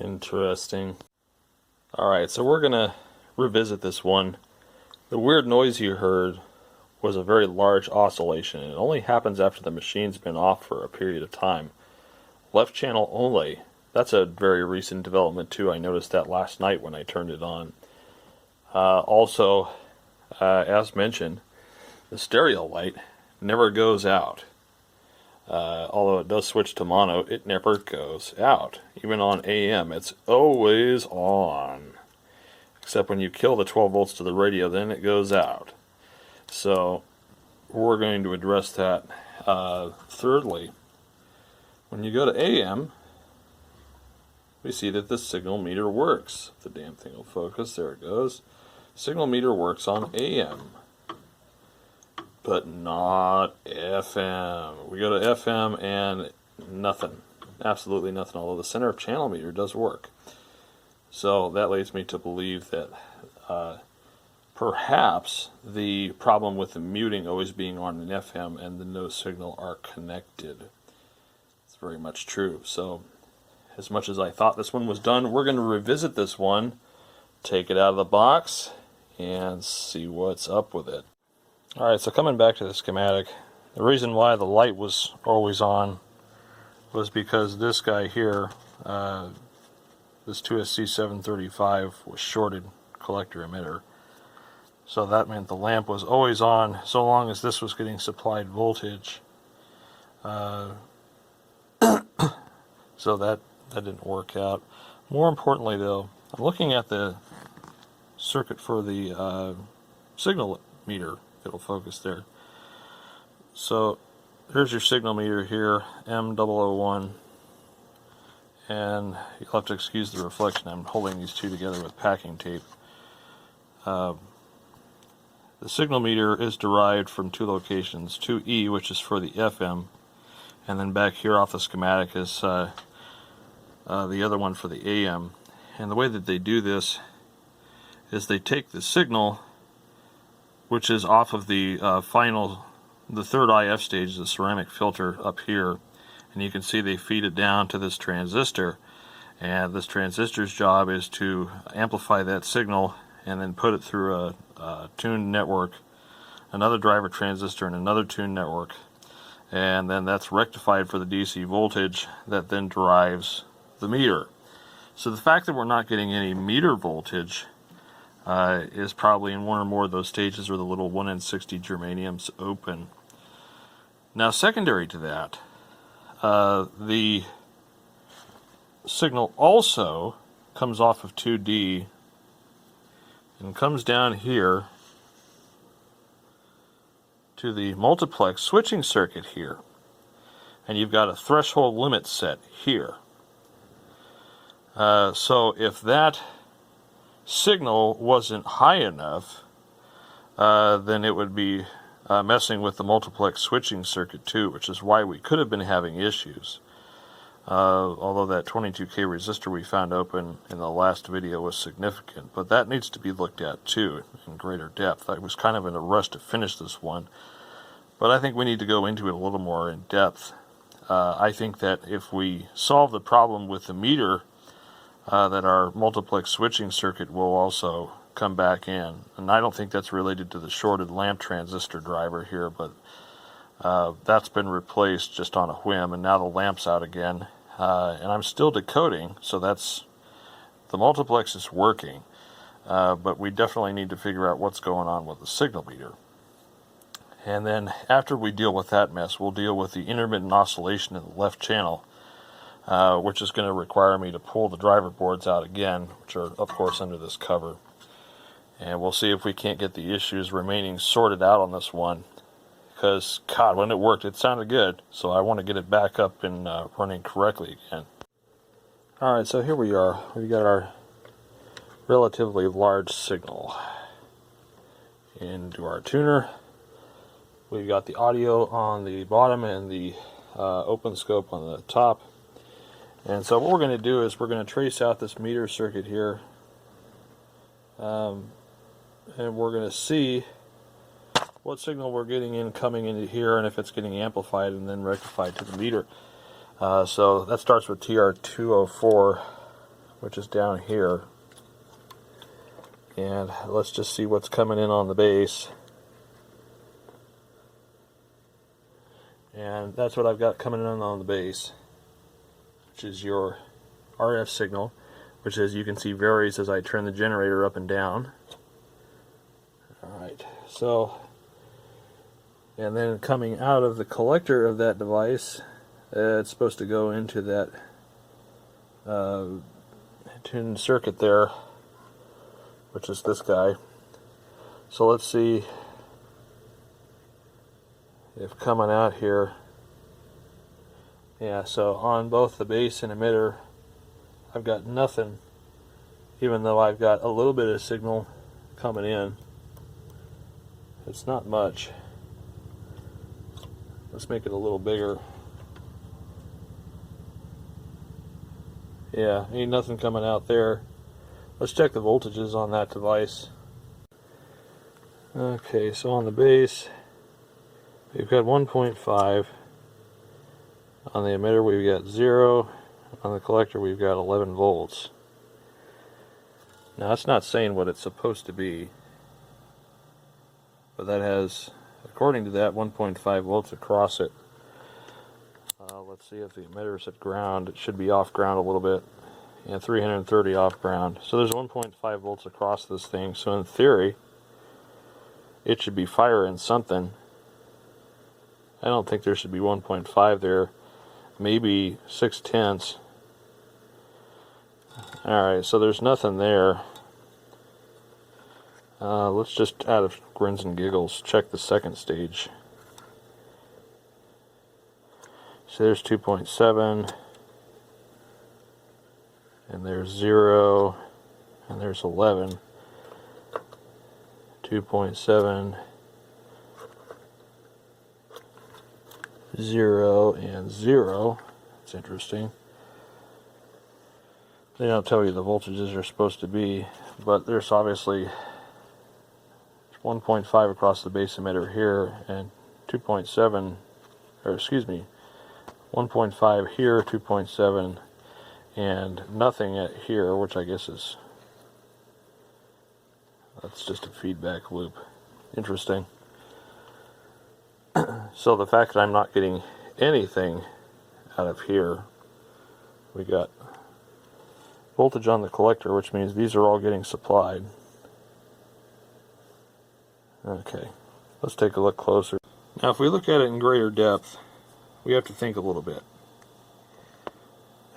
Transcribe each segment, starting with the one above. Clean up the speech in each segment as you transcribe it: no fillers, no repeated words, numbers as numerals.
Interesting. Alright, so we're going to revisit this one. The weird noise you heard was a very large oscillation. It only happens after the machine's been off for a period of time. Left channel only. That's a very recent development too. I noticed that last night when I turned it on. Also, as mentioned, the stereo light never goes out. Although it does switch to mono, it never goes out. Even on AM, it's always on. Except when you kill the 12 volts to the radio, then it goes out. So, we're going to address that. Thirdly, when you go to AM, we see that the signal meter works. If the damn thing will focus, there it goes. Signal meter works on AM, but not FM. We go to FM and nothing. Absolutely nothing, although the center of channel meter does work. So that leads me to believe that perhaps the problem with the muting always being on an FM and the no signal are connected. It's very much true. So as much as I thought this one was done, we're going to revisit this one, take it out of the box, and see what's up with it. Alright, so coming back to the schematic, the reason why the light was always on was because this guy here, this 2SC735 was shorted, collector emitter. So that meant the lamp was always on so long as this was getting supplied voltage. So that didn't work out. More importantly though, I'm looking at the circuit for the signal meter. It'll focus there. So here's your signal meter here, M001, and you'll have to excuse the reflection. I'm holding these two together with packing tape. The signal meter is derived from two locations, 2E, which is for the FM, and then back here off the schematic is the other one for the AM. And the way that they do this is they take the signal, which is off of the the third IF stage, the ceramic filter up here, and you can see they feed it down to this transistor, and this transistor's job is to amplify that signal and then put it through a tuned network, another driver transistor and another tuned network, and then that's rectified for the DC voltage that then drives the meter. So the fact that we're not getting any meter voltage is probably in one or more of those stages where the little 1n60 germanium's open. Now secondary to that, the signal also comes off of 2D and comes down here to the multiplex switching circuit here, and you've got a threshold limit set here. So if that signal wasn't high enough, then it would be messing with the multiplex switching circuit too, which is why we could have been having issues. Although that 22K resistor we found open in the last video was significant, but that needs to be looked at too in greater depth. I was kind of in a rush to finish this one, but I think we need to go into it a little more in depth. I think that if we solve the problem with the meter, that our multiplex switching circuit will also come back in. And I don't think that's related to the shorted lamp transistor driver here, but that's been replaced just on a whim, and now the lamp's out again. And I'm still decoding, so that's the multiplex is working, but we definitely need to figure out what's going on with the signal meter. And then after we deal with that mess, we'll deal with the intermittent oscillation in the left channel, which is going to require me to pull the driver boards out again, which are of course under this cover. And we'll see if we can't get the issues remaining sorted out on this one, because God, when it worked it sounded good, so I want to get it back up and running correctly again. Alright, so here we are. We got our relatively large signal into our tuner. We've got the audio on the bottom and the open scope on the top. And so what we're going to do is we're going to trace out this meter circuit here, and we're going to see what signal we're getting in coming into here, and if it's getting amplified and then rectified to the meter. So that starts with TR204, which is down here. And let's just see what's coming in on the base. And that's what I've got coming in on the base, which is your RF signal, which, as you can see, varies as I turn the generator up and down. Alright, so, and then coming out of the collector of that device, it's supposed to go into that tuned circuit there, which is this guy. So let's see if coming out here, yeah, so on both the base and emitter I've got nothing, even though I've got a little bit of signal coming in. It's not much. Let's make it a little bigger. Yeah, ain't nothing coming out there. Let's check the voltages on that device. Okay, so on the base we've got 1.5. On the emitter we've got 0. On the collector we've got 11 volts. Now that's not saying what it's supposed to be, but that has, according to that, 1.5 volts across it. Let's see if the emitter's at ground. It should be off ground a little bit. Yeah, 330 off ground. So there's 1.5 volts across this thing. So in theory, it should be firing something. I don't think there should be 1.5 there. Maybe 0.6. Alright, so there's nothing there. Let's just, out of grins and giggles, check the second stage. So there's 2.7, and there's 0, and there's 11. 2.7, 0, and 0. That's interesting. They don't tell you the voltages are supposed to be, but there's obviously 1.5 across the base emitter here, and 2.7, or excuse me, 1.5 here, 2.7, and nothing at here, which I guess is, that's just a feedback loop. Interesting. So the fact that I'm not getting anything out of here, we got voltage on the collector, which means these are all getting supplied. Okay, let's take a look closer. Now if we look at it in greater depth, we have to think a little bit.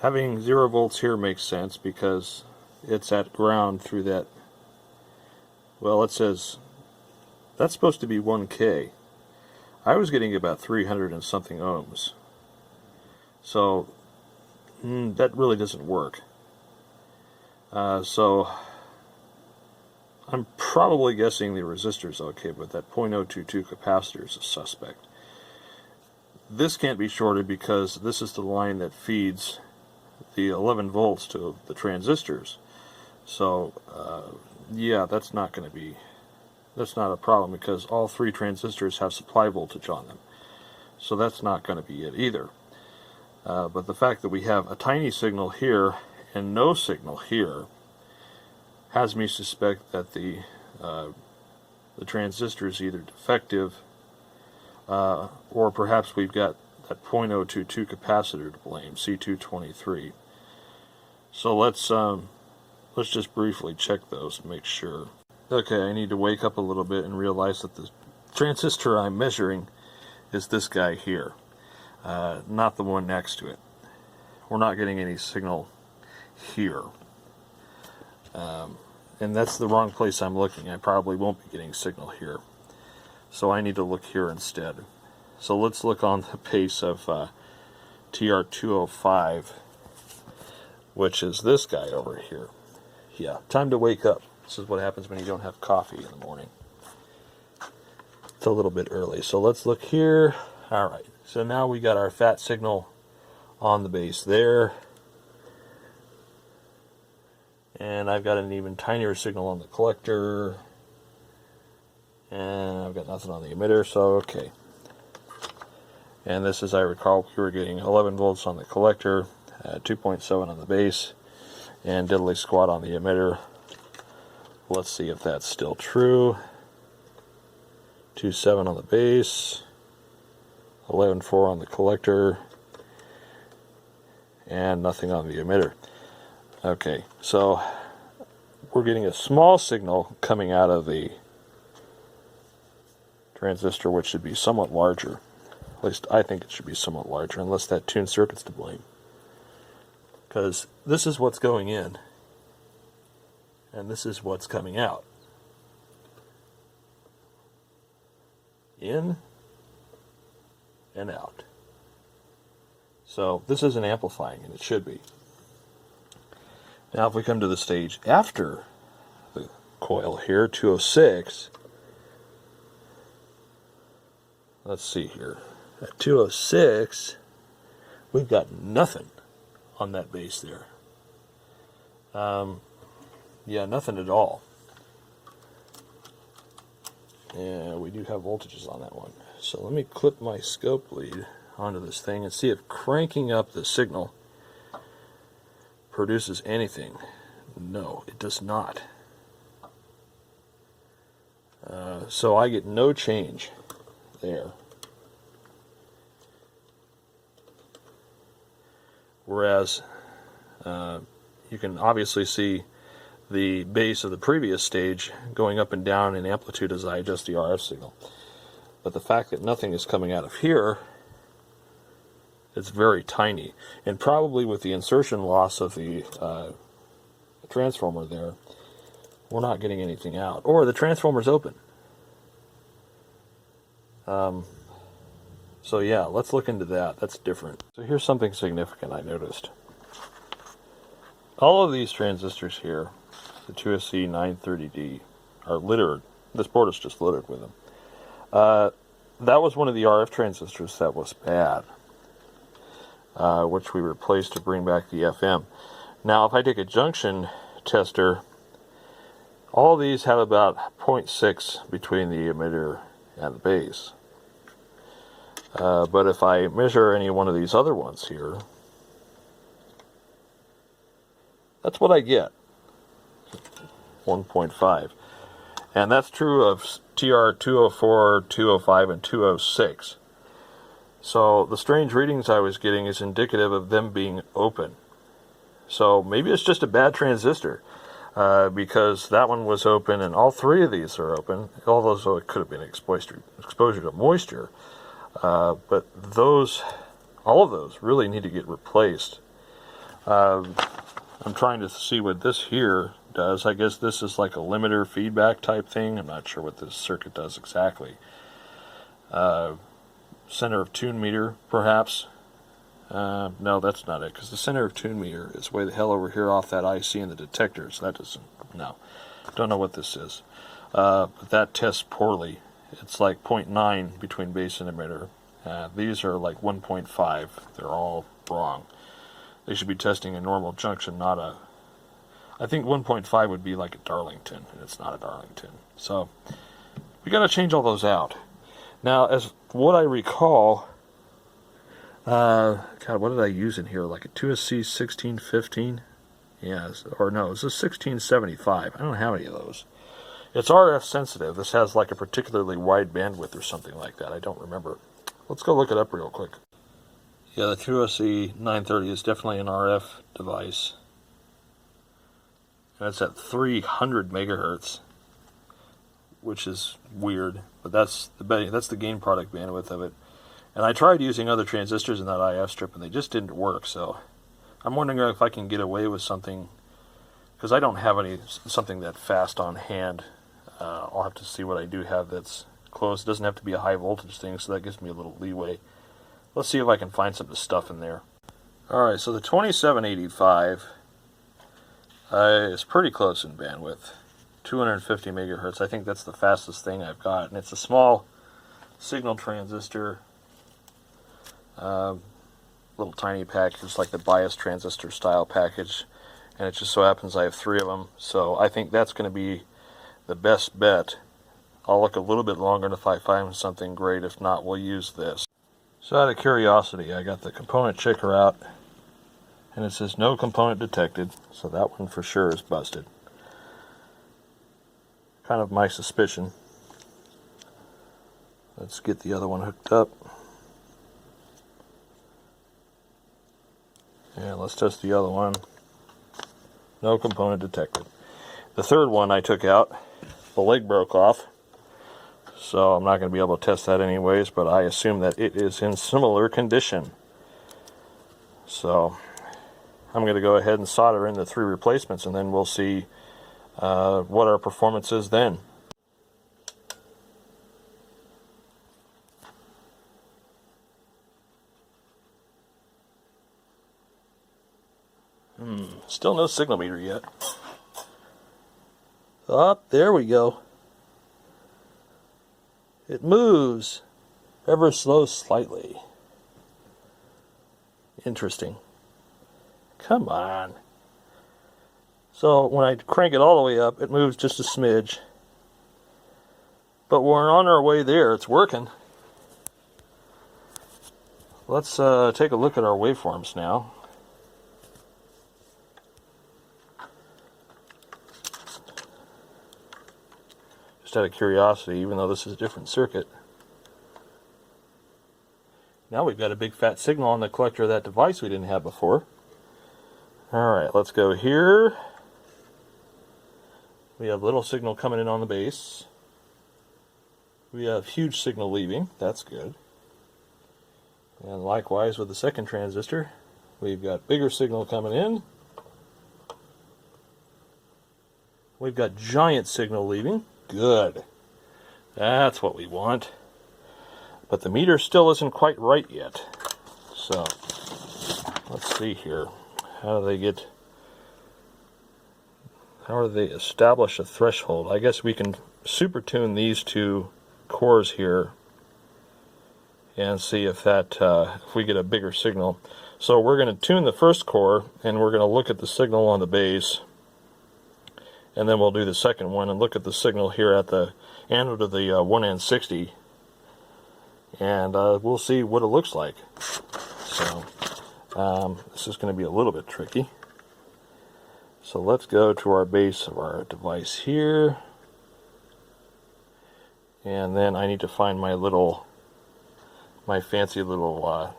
Having 0 volts here makes sense because it's at ground through that, well, it says that's supposed to be 1K. I was getting about 300 and something ohms. So that really doesn't work. So I'm probably guessing the resistor's okay, but that 0.022 capacitor is a suspect. This can't be shorted because this is the line that feeds the 11 volts to the transistors. So yeah, that's not going to be, that's not a problem because all 3 transistors have supply voltage on them. So that's not going to be it either. But the fact that we have a tiny signal here and no signal here has me suspect that the transistor is either defective or perhaps we've got that 0.022 capacitor to blame, C223. So let's just briefly check those and make sure. Okay, I need to wake up a little bit and realize that the transistor I'm measuring is this guy here, not the one next to it. We're not getting any signal here. And that's the wrong place I'm looking. I probably won't be getting signal here. So I need to look here instead. So let's look on the base of TR205, which is this guy over here. Yeah, time to wake up. This is what happens when you don't have coffee in the morning. It's a little bit early. So let's look here. Alright, so now we got our fat signal on the base there. And I've got an even tinier signal on the collector. And I've got nothing on the emitter, so okay. And this, as I recall, we were getting 11 volts on the collector, 2.7 on the base, and diddly squat on the emitter. Let's see if that's still true. 2.7 on the base, 11.4 on the collector, and nothing on the emitter. Okay, so we're getting a small signal coming out of the transistor, which should be somewhat larger. At least I think it should be somewhat larger, unless that tuned circuit's to blame. Because this is what's going in, and this is what's coming out. In and out. So this isn't amplifying, and it should be. Now if we come to the stage after the coil here, 206, let's see here. At 206, we've got nothing on that base there. Yeah, nothing at all. And we do have voltages on that one. So let me clip my scope lead onto this thing and see if cranking up the signal produces anything. No, it does not. So I get no change there. Whereas you can obviously see the base of the previous stage going up and down in amplitude as I adjust the RF signal. But the fact that nothing is coming out of here, it's very tiny. And probably with the insertion loss of the transformer there, we're not getting anything out. Or the transformer's open. So yeah, let's look into that. That's different. So here's something significant I noticed. All of these transistors here, the 2SC 930D, are littered. This board is just littered with them. That was one of the RF transistors that was bad, which we replaced to bring back the FM. Now, if I take a junction tester, all of these have about 0.6 between the emitter and the base. But if I measure any one of these other ones here, that's what I get. 1.5. And that's true of TR 204, 205, and 206. So the strange readings I was getting is indicative of them being open. So maybe it's just a bad transistor, because that one was open and all three of these are open, although it could have been exposure to moisture. But all of those really need to get replaced. I'm trying to see what this here does. I guess this is like a limiter feedback type thing. I'm not sure what this circuit does exactly. Center of tune meter, perhaps. No, that's not it, because the center of tune meter is way the hell over here off that IC and the detector, so that doesn't, no. Don't know what this is. But that tests poorly. It's like 0.9 between base and emitter. These are like 1.5. They're all wrong. They should be testing a normal junction, not a... I think 1.5 would be like a Darlington, and it's not a Darlington. So, we got to change all those out. Now, as what I recall... God, what did I use in here? Like a 2SC 1615? Yeah, or no, it's a 1675. I don't have any of those. It's RF sensitive. This has like a particularly wide bandwidth or something like that. I don't remember. Let's go look it up real quick. Yeah, the 2SC 930 is definitely an RF device. And it's at 300 megahertz, which is weird, but that's the gain product bandwidth of it. And I tried using other transistors in that IF strip, and they just didn't work. So I'm wondering if I can get away with something, because I don't have something that fast on hand. I'll have to see what I do have that's close. It doesn't have to be a high voltage thing, so that gives me a little leeway. Let's see if I can find some of the stuff in there. Alright, so the 2785 is pretty close in bandwidth. 250 megahertz. I think that's the fastest thing I've got. And it's a small signal transistor. Little tiny package, like the bias transistor style package. And it just so happens I have 3 of them. So I think that's going to be the best bet. I'll look a little bit longer, and if I find something great, if not, we'll use this. So out of curiosity, I got the component checker out, And it says no component detected, so that one for sure is busted. Kind of my suspicion. Let's get the other one hooked up. And let's test the other one. No component detected. The third one I took out, the leg broke off, so I'm not going to be able to test that anyways, but I assume that it is in similar condition. So I'm going to go ahead and solder in the 3 replacements, and then we'll see what our performance is then. Still no signal meter yet. Oh, there we go. It moves ever so slightly. Interesting. Come on. So when I crank it all the way up, it moves just a smidge. But we're on our way there. It's working. Let's take a look at our waveforms now. Just out of curiosity, even though this is a different circuit. Now we've got a big fat signal on the collector of that device we didn't have before. Alright, let's go here. We have little signal coming in on the base. We have huge signal leaving. That's good. And likewise with the second transistor, we've got bigger signal coming in. We've got giant signal leaving. Good. That's what we want. But the meter still isn't quite right yet. So, let's see here. How do they establish a threshold? I guess we can super tune these 2 cores here and see if that if we get a bigger signal. So we're going to tune the first core, and we're going to look at the signal on the base, and then we'll do the second one and look at the signal here at the anode of the 1N60, and we'll see what it looks like. So this is going to be a little bit tricky. So let's go to our base of our device here, and then I need to find my fancy little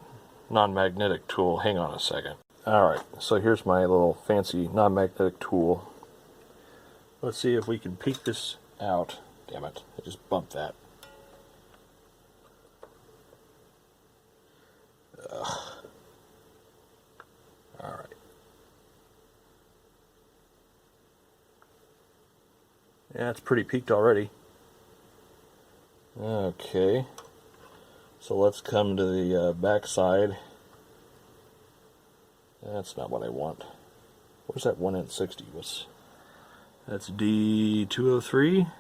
non-magnetic tool. Hang on a second. Alright, so here's my little fancy non-magnetic tool. Let's see if we can peek this out. Damn it, I just bumped that. Alright. Yeah, it's pretty peaked already. Okay. So let's come to the back side. That's not what I want. Where's that 1N60? That's D203?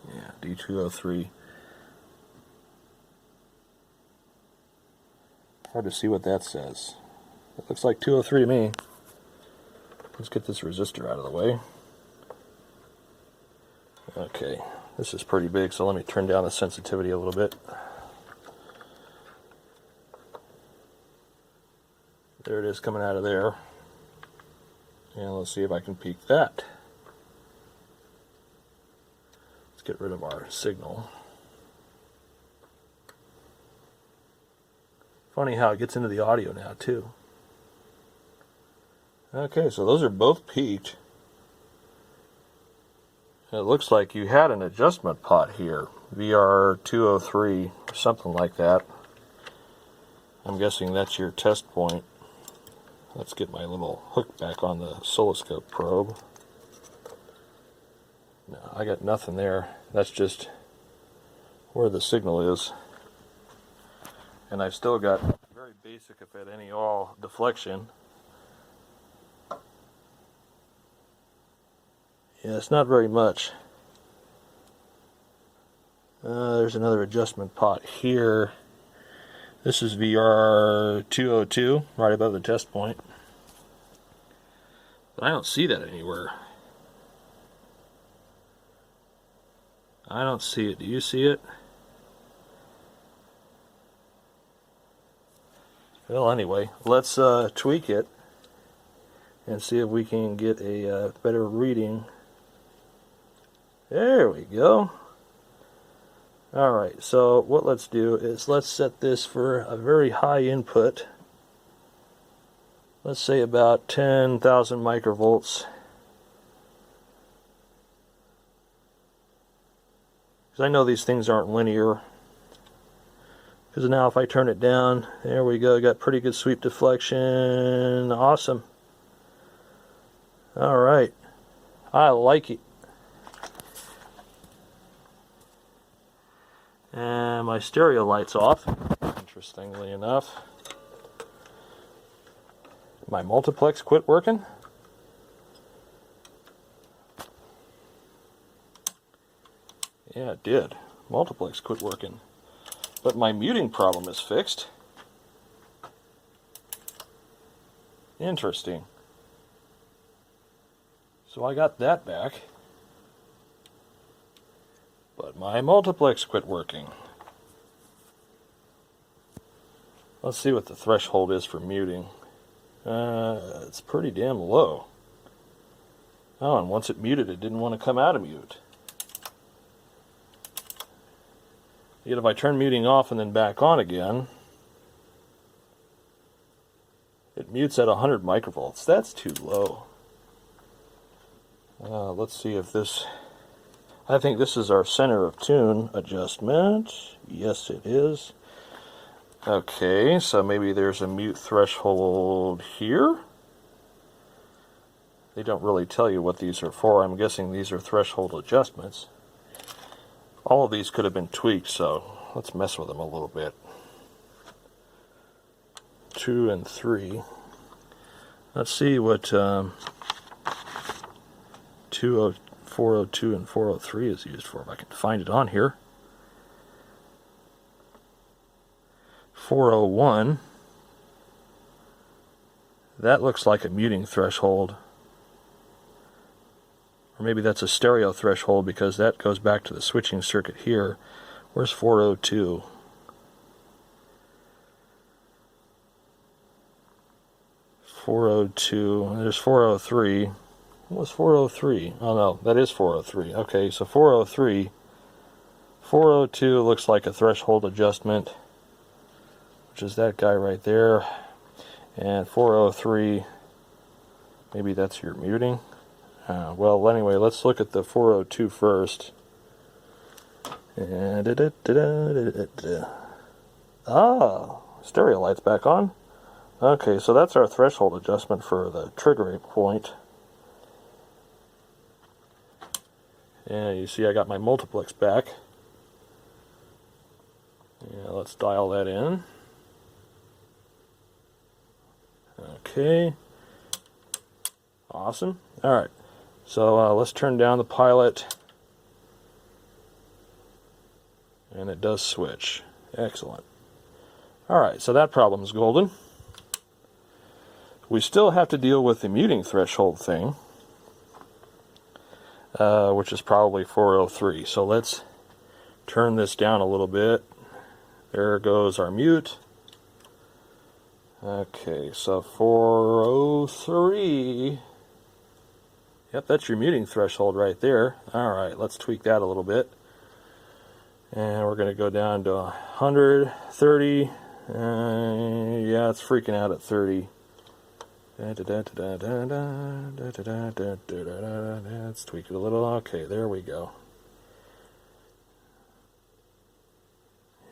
Yeah, D203. Hard to see what that says. It looks like 203 to me. Let's get this resistor out of the way. Okay, this is pretty big, so let me turn down the sensitivity a little bit. There it is coming out of there. And let's see if I can peek that. Let's get rid of our signal. Funny how it gets into the audio now too. Okay, so those are both peaked. It looks like you had an adjustment pot here, VR203 or something like that. I'm guessing that's your test point. Let's get my little hook back on the oscilloscope probe. No, I got nothing there. That's just where the signal is. And I've still got very basic, if at any all, deflection. Yeah, it's not very much. There's another adjustment pot here. This is VR202, right above the test point. But I don't see that anywhere. I don't see it. Do you see it? Well, anyway, let's tweak it and see if we can get a better reading. There we go. Alright, so what let's do is let's set this for a very high input. Let's say about 10,000 microvolts. Because I know these things aren't linear. Because now if I turn it down, there we go, got pretty good sweep deflection. Awesome. Alright, I like it. And my stereo light's off, interestingly enough. My multiplex quit working. Yeah, it did. Multiplex quit working. But my muting problem is fixed. Interesting. So I got that back. But my multiplex quit working. Let's see what the threshold is for muting. It's pretty damn low. Oh, and once it muted, it didn't want to come out of mute. Yet if I turn muting off and then back on again, it mutes at 100 microvolts. That's too low. Let's see if this... I think this is our center of tune adjustment. Yes, it is. Okay, so maybe there's a mute threshold here. They don't really tell you what these are for. I'm guessing these are threshold adjustments. All of these could have been tweaked, so let's mess with them a little bit. 2 and 3. Let's see what 402 and 403 is used for, if I can find it on here. 401, that looks like a muting threshold. Or maybe that's a stereo threshold because that goes back to the switching circuit here. Where's 402? There's 403. What was 403? Oh no, that is 403. Okay, so 403. 402 looks like a threshold adjustment, which is that guy right there. And 403, maybe that's your muting. Well, anyway, let's look at the 402 first. Stereo light's back on. Okay, so that's our threshold adjustment for the trigger point. Yeah, you see I got my multiplex back. Yeah, let's dial that in. Okay. Awesome. Alright, so let's turn down the pilot. And it does switch. Excellent. Alright, so that problem's golden. We still have to deal with the muting threshold thing, which is probably 403. So let's turn this down a little bit. There goes our mute. Okay, so 403. Yep, that's your muting threshold right there. Alright, let's tweak that a little bit. And we're going to go down to 100, 30. Yeah, it's freaking out at 30. Let's tweak it a little. Okay, there we go.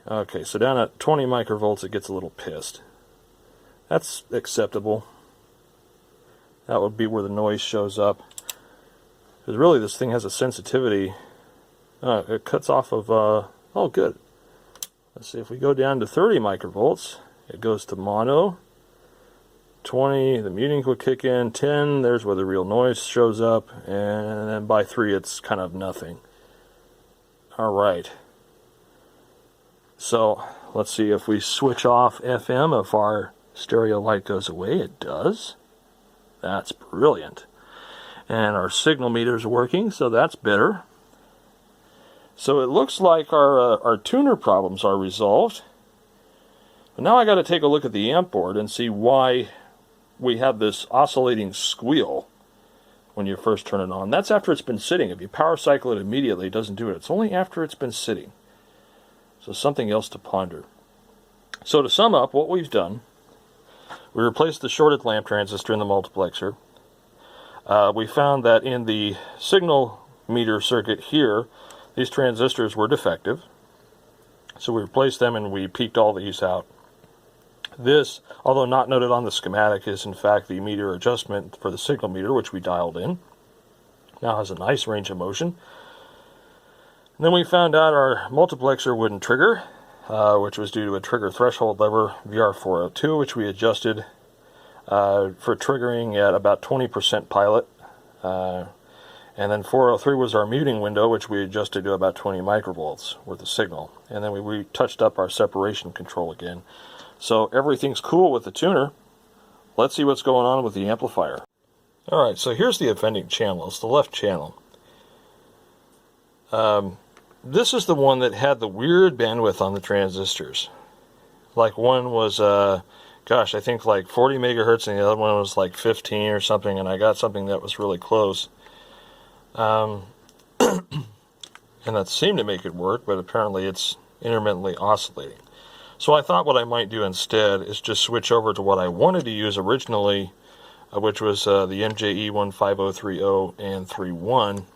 Okay, so down at 20 microvolts it gets a little pissed. That's acceptable. That would be where the noise shows up. Because really this thing has a sensitivity. It cuts off of... oh, good. Let's see, if we go down to 30 microvolts, it goes to mono. 20, the muting will kick in. 10, there's where the real noise shows up. And then by 3, it's kind of nothing. Alright. So, let's see if we switch off FM, if our stereo light goes away. It does. That's brilliant. And our signal meter's working, so that's better. So it looks like our tuner problems are resolved. But now I got to take a look at the amp board and see why we have this oscillating squeal when you first turn it on. That's after it's been sitting. If you power cycle it immediately, it doesn't do it. It's only after it's been sitting. So something else to ponder. So to sum up, what we've done, we replaced the shorted lamp transistor in the multiplexer. We found that in the signal meter circuit here, these transistors were defective. So we replaced them and we peaked all these out. This, although not noted on the schematic, is in fact the meter adjustment for the signal meter, which we dialed in. Now has a nice range of motion. And then we found out our multiplexer wouldn't trigger, which was due to a trigger threshold lever, VR402, which we adjusted for triggering at about 20% pilot. And then 403 was our muting window, which we adjusted to about 20 microvolts worth of signal. And then we touched up our separation control again. So everything's cool with the tuner. Let's see what's going on with the amplifier. Alright, so here's the offending channel. It's the left channel. This is the one that had the weird bandwidth on the transistors. Like one was, gosh, I think like 40 megahertz and the other one was like 15 or something, and I got something that was really close. And that seemed to make it work, but apparently it's intermittently oscillating. So I thought what I might do instead is just switch over to what I wanted to use originally, which was the MJE 15030 and 31,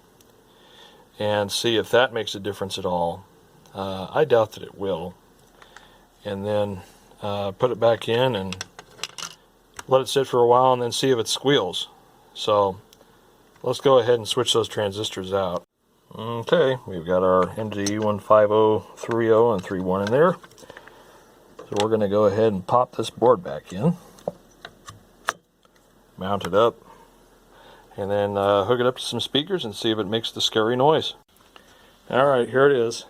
and see if that makes a difference at all. I doubt that it will. And then put it back in and let it sit for a while and then see if it squeals. So let's go ahead and switch those transistors out. Okay, we've got our MJE 15030 and 31 in there. So we're going to go ahead and pop this board back in, mount it up, and then hook it up to some speakers and see if it makes the scary noise. Alright, here it is.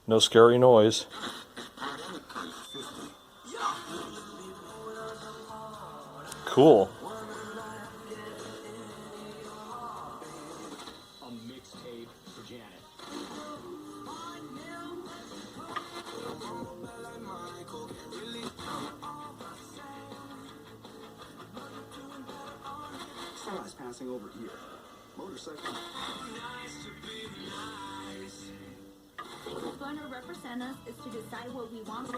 No scary noise. Cool. Passing over here. Motorcycle. Who's going to represent us is to decide what we want.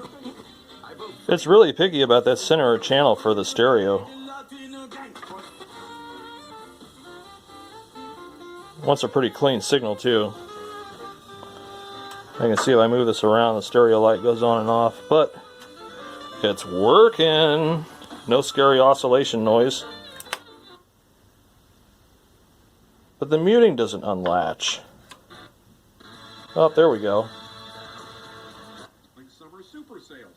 It's really picky about that center channel for the stereo. Wants a pretty clean signal too. I can see if I move this around, the stereo light goes on and off, but it's working. No scary oscillation noise. But the muting doesn't unlatch. Oh, there we go. Summer super sale.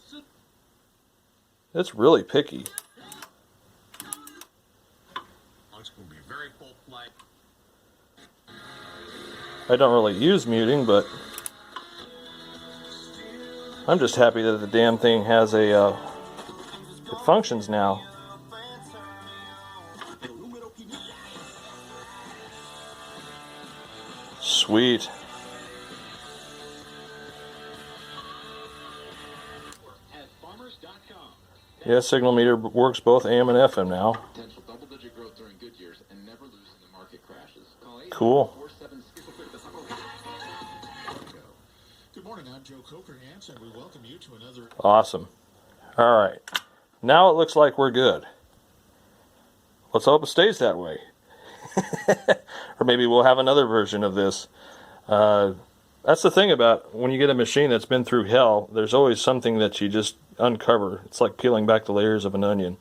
It's really picky. I don't really use muting, but I'm just happy that the damn thing has a it functions now. Sweet. Yeah, signal meter works both AM and FM now. Cool. Good morning, I'm Joe Coker Hansen. We welcome you to another. Awesome. All right. Now it looks like we're good. Let's hope it stays that way. Or maybe we'll have another version of this. That's the thing about when you get a machine that's been through hell, there's always something that you just uncover. It's like peeling back the layers of an onion.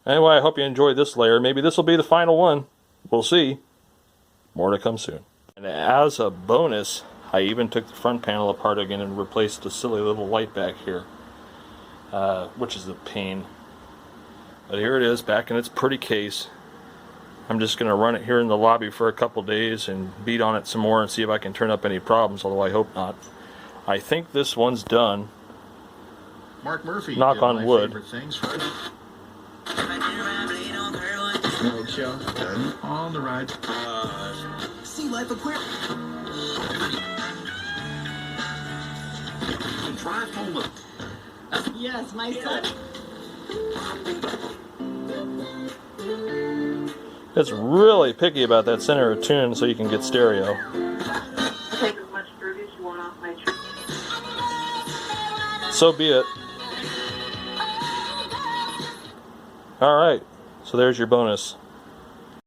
Anyway, I hope you enjoyed this layer. Maybe this will be the final one. We'll see. More to come soon. And as a bonus, I even took the front panel apart again and replaced the silly little light back here, which is a pain. But here it is, back in its pretty case. I'm just going to run it here in the lobby for a couple days and beat on it some more and see if I can turn up any problems, although I hope not. I think this one's done. Mark Murphy. Knock on wood. On the ride. Sea Life Aquarium. Drive home. Yes, my son. It's really picky about that center of tune so you can get stereo. Take as much fruit as you want off my tree. So be it. Alright, so there's your bonus.